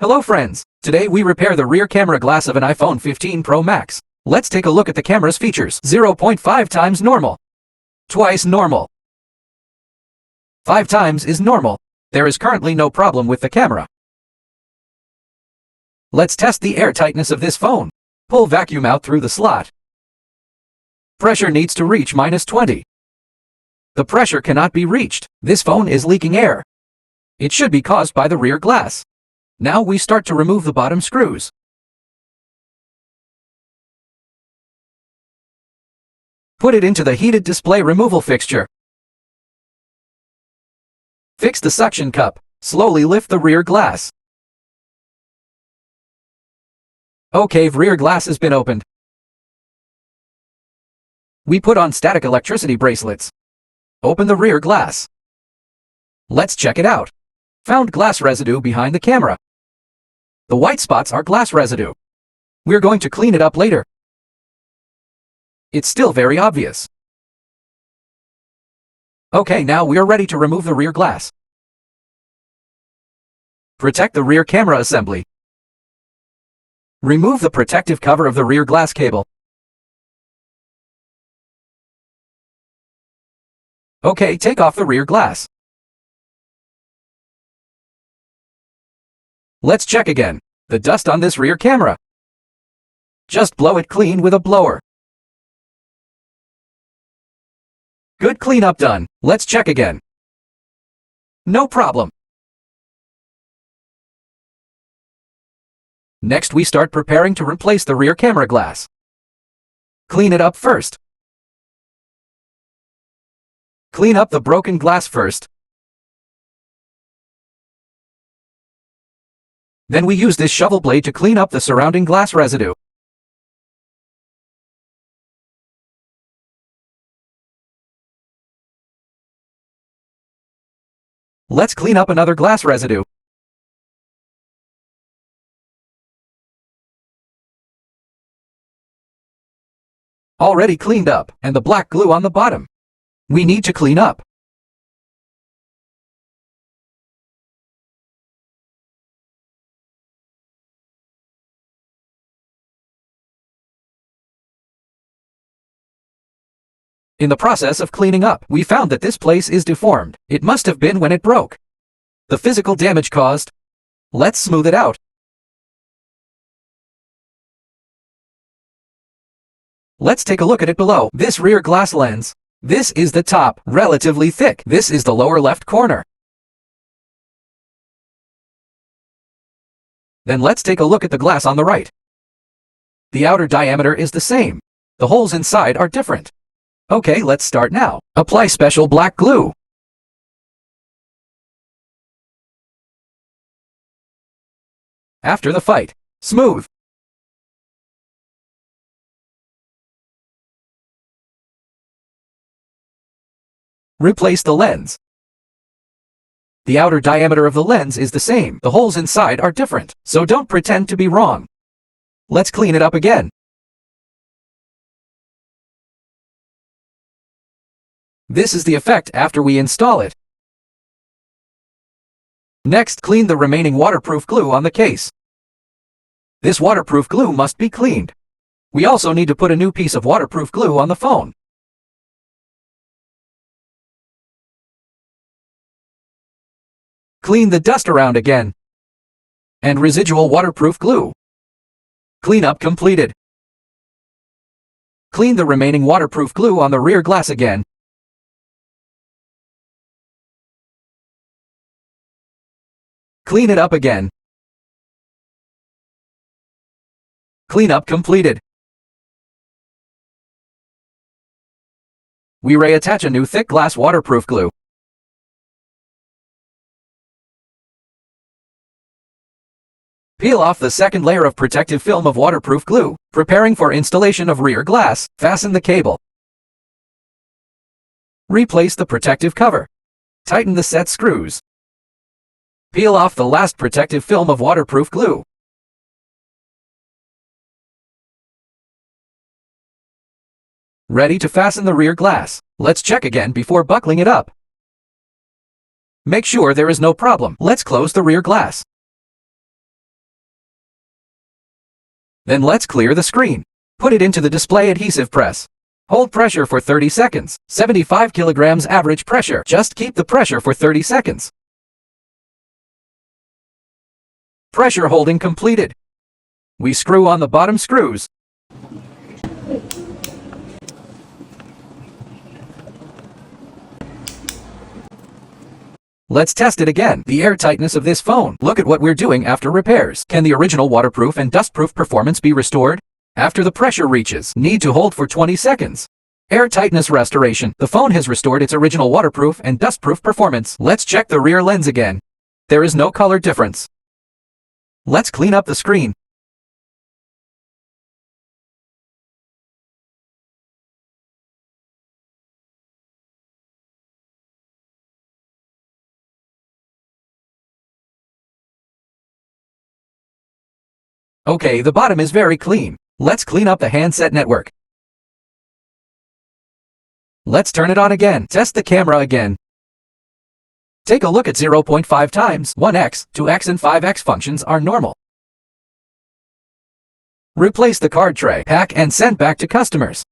Hello friends, today we repair the rear camera glass of an iPhone 15 Pro Max. Let's take a look at the camera's features. 0.5 times normal. Twice normal. 5 times is normal. There is currently no problem with the camera. Let's test the air tightness of this phone. Pull vacuum out through the slot. Pressure needs to reach -20. The pressure cannot be reached. This phone is leaking air. It should be caused by the rear glass. Now we start to remove the bottom screws. Put it into the heated display removal fixture. Fix the suction cup. Slowly lift the rear glass. Okay, rear glass has been opened. We put on static electricity bracelets. Open the rear glass. Let's check it out. Found glass residue behind the camera. The white spots are glass residue. We're going to clean it up later. It's still very obvious. Okay, now we are ready to remove the rear glass. Protect the rear camera assembly. Remove the protective cover of the rear glass cable. Okay, take off the rear glass. Let's check again. The dust on this rear camera. Just blow it clean with a blower. Good cleanup done. Let's check again. No problem. Next we start preparing to replace the rear camera glass. Clean it up first. Clean up the broken glass first. Then we use this shovel blade to clean up the surrounding glass residue. Let's clean up another glass residue. Already cleaned up, and the black glue on the bottom. We need to clean up. In the process of cleaning up, we found that this place is deformed. It must have been when it broke. The physical damage caused. Let's smooth it out. Let's take a look at it below. This rear glass lens. This is the top, relatively thick. This is the lower left corner. Then let's take a look at the glass on the right. The outer diameter is the same. The holes inside are different. Okay, let's start now. Apply special black glue. After the fight, smooth. Replace the lens. The outer diameter of the lens is the same. The holes inside are different, so don't pretend to be wrong. Let's clean it up again. This is the effect after we install it. Next, clean the remaining waterproof glue on the case. This waterproof glue must be cleaned. We also need to put a new piece of waterproof glue on the phone. Clean the dust around again. And residual waterproof glue. Cleanup completed. Clean the remaining waterproof glue on the rear glass again. Clean it up again. Cleanup completed. We reattach a new thick glass waterproof glue. Peel off the second layer of protective film of waterproof glue. Preparing for installation of rear glass, fasten the cable. Replace the protective cover. Tighten the set screws. Peel off the last protective film of waterproof glue. Ready to fasten the rear glass. Let's check again before buckling it up. Make sure there is no problem. Let's close the rear glass. Then let's clear the screen. Put it into the display adhesive press. Hold pressure for 30 seconds. 75 kilograms average pressure. Just keep the pressure for 30 seconds. Pressure holding completed. We screw on the bottom screws. Let's test it again. The air tightness of this phone. Look at what we're doing after repairs. Can the original waterproof and dustproof performance be restored? After the pressure reaches, need to hold for 20 seconds. Air tightness restoration. The phone has restored its original waterproof and dustproof performance. Let's check the rear lens again. There is no color difference. Let's clean up the screen. Okay, the bottom is very clean. Let's clean up the handset network. Let's turn it on again. Test the camera again. Take a look at 0.5 times. 1x, 2x and 5x functions are normal. Replace the card tray, pack and send back to customers.